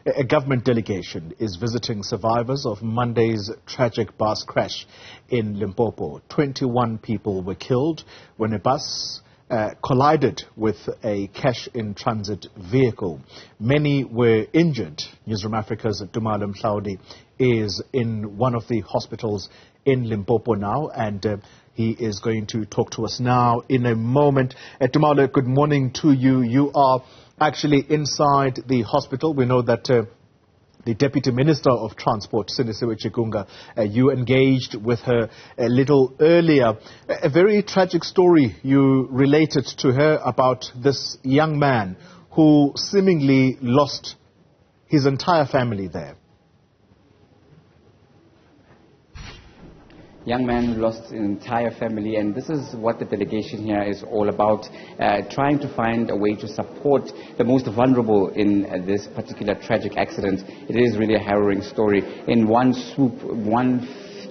A government delegation is visiting survivors of Monday's tragic bus crash in Limpopo. 21 people were killed when a bus collided with a cash-in-transit vehicle. Many were injured. Newzroom Afrika's Tumaole Mohlaoli is in one of the hospitals in Limpopo now, and he is going to talk to us now in a moment. Tumaole, good morning to you. You are actually inside the hospital. We know that the Deputy Minister of Transport, Sindisiwe Chikunga, you engaged with her a little earlier. A very tragic story you related to her about this young man who seemingly lost his entire family there. Young man who lost his entire family, and this is what the delegation here is all about, trying to find a way to support the most vulnerable in this particular tragic accident. It is really a harrowing story. In one swoop, one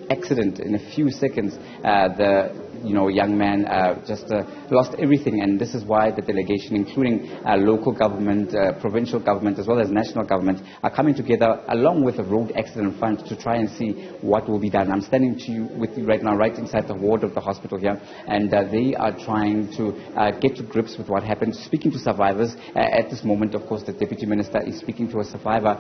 accident, in a few seconds, the young man just lost everything, and this is why the delegation, including local government, provincial government, as well as national government, are coming together along with the road accident fund to try and see what will be done. I'm standing with you right now, right inside the ward of the hospital here, and they are trying to get to grips with what happened, speaking to survivors. At this moment, of course, the Deputy Minister is speaking to a survivor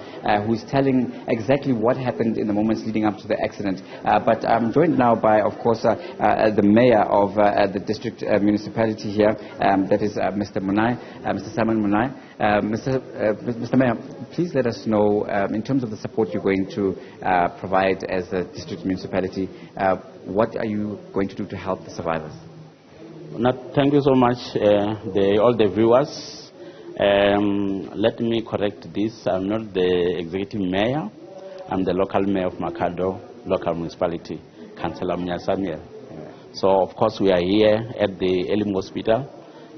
who is telling exactly what happened in the moments leading up to the accident. But I'm joined now by, of course, the Mayor of the district municipality here, that is Mr. Munai, Mr. Simon Munai. Mr. Mayor, please let us know, in terms of the support you're going to provide as a district municipality, what are you going to do to help the survivors? Thank you so much, all the viewers. Let me correct this. I'm not the executive mayor. I'm the local mayor of Makado, local municipality, Councillor Samuel. So, of course, we are here at the Elim Hospital,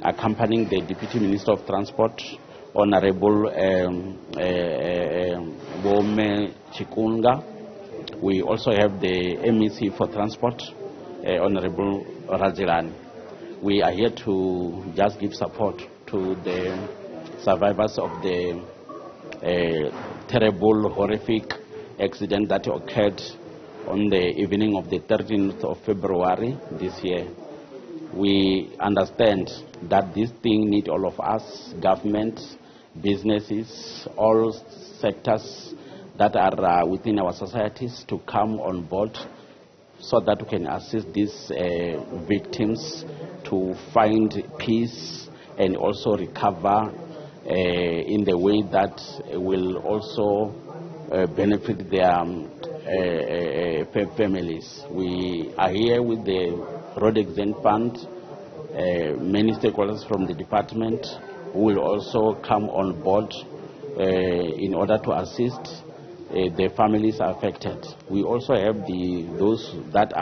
accompanying the Deputy Minister of Transport, Honorable Bome Chikunga. We also have the MEC for Transport, Honorable Rajilani. We are here to just give support to the survivors of the terrible, horrific accident that occurred on the evening of the 13th of February this year. We understand that this thing needs all of us, government, businesses, all sectors that are within our societies to come on board so that we can assist these victims to find peace and also recover in the way that will also benefit their families. We are here with the road accident fund, many stakeholders from the department who will also come on board in order to assist the families affected. We also have those that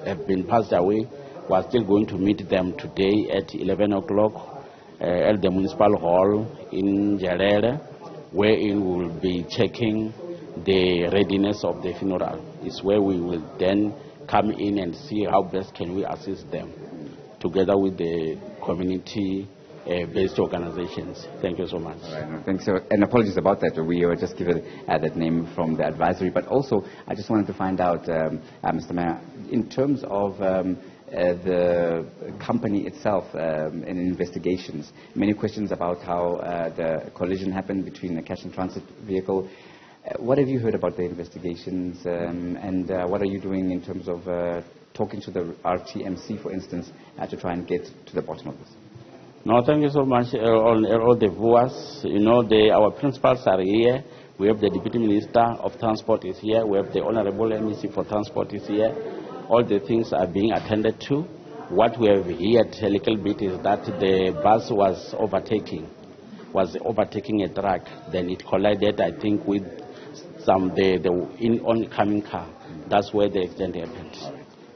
have been passed away. We are still going to meet them today at 11 o'clock at the municipal hall in Jarere, wherein we will be checking the readiness of the funeral. Is where we will then come in and see how best can we assist them together with the community-based organizations. Thank you so much. All right, no, thanks. And apologies about that. We were just given that name from the advisory. But also, I just wanted to find out, Mr. Mayor, in terms of the company itself and investigations, many questions about how the collision happened between a cash and transit vehicle. What have you heard about the investigations, and what are you doing in terms of talking to the RTMC, for instance, to try and get to the bottom of this? No, thank you so much, all the viewers. Our principals are here. We have the Deputy Minister of Transport is here. We have the Honorable MEC for Transport is here. All the things are being attended to. What we have heard a little bit is that the bus was overtaking a truck. Then it collided, I think, with the oncoming car. That's where the accident happened.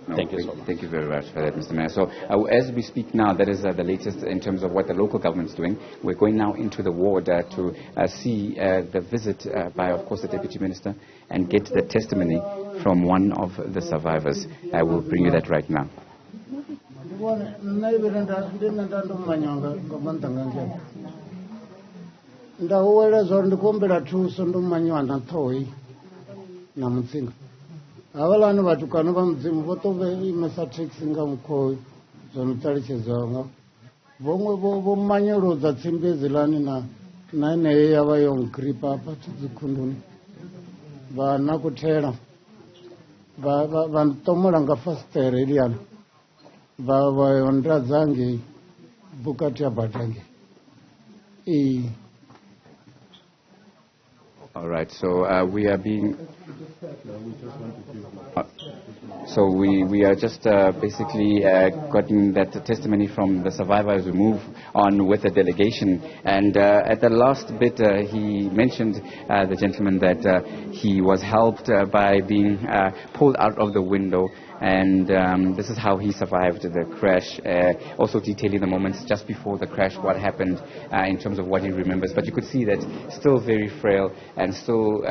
No, thank you so much. Thank you very much for that, Mr. Mayor. So as we speak now, that is the latest in terms of what the local government is doing. We're going now into the ward to see the visit by, of course, the Deputy Minister and get the testimony from one of the survivors. I will bring you that right now. ndawela zori ndikuombera thuso ndomanyiwa na Ṱhohi na Mutsinga. Havalani vatukano va Mudzimu vo to imesa taxi nga mukhoyo zwo no ṱalutshedzwa nga vhomwe vho manyelodza tsimbi hedzilani na eneyo ya vha yo ngripa hafha dzikhunduni vha na kuthela vha ntomola nga fasiṱere iliyani vha yo ndadza hangei vhukati ha bada hangei. All right, so we are being... So we are just basically gotten that testimony from the survivor as we move on with the delegation. And at the last bit, he mentioned, the gentleman, that he was helped by being pulled out of the window. And this is how he survived the crash, also detailing the moments just before the crash, what happened in terms of what he remembers. But you could see that still very frail and still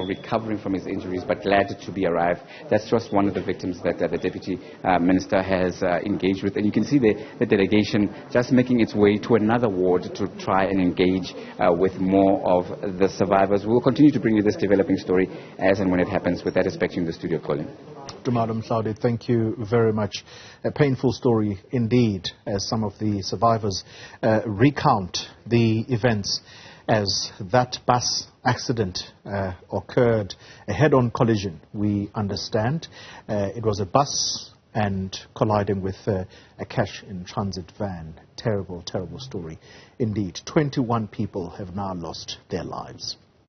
recovering from his injuries, but glad to be arrived. That's just one of the victims that the Deputy Minister has engaged with. And you can see the delegation just making its way to another ward to try and engage with more of the survivors. We will continue to bring you this developing story as and when it happens. With that, is back to you in the studio, Colin. Tumaole Mohlaoli, thank you very much. A painful story indeed, as some of the survivors recount the events as that bus accident occurred, a head-on collision, we understand. It was a bus and colliding with a cash in transit van. Terrible, terrible story indeed. 21 people have now lost their lives.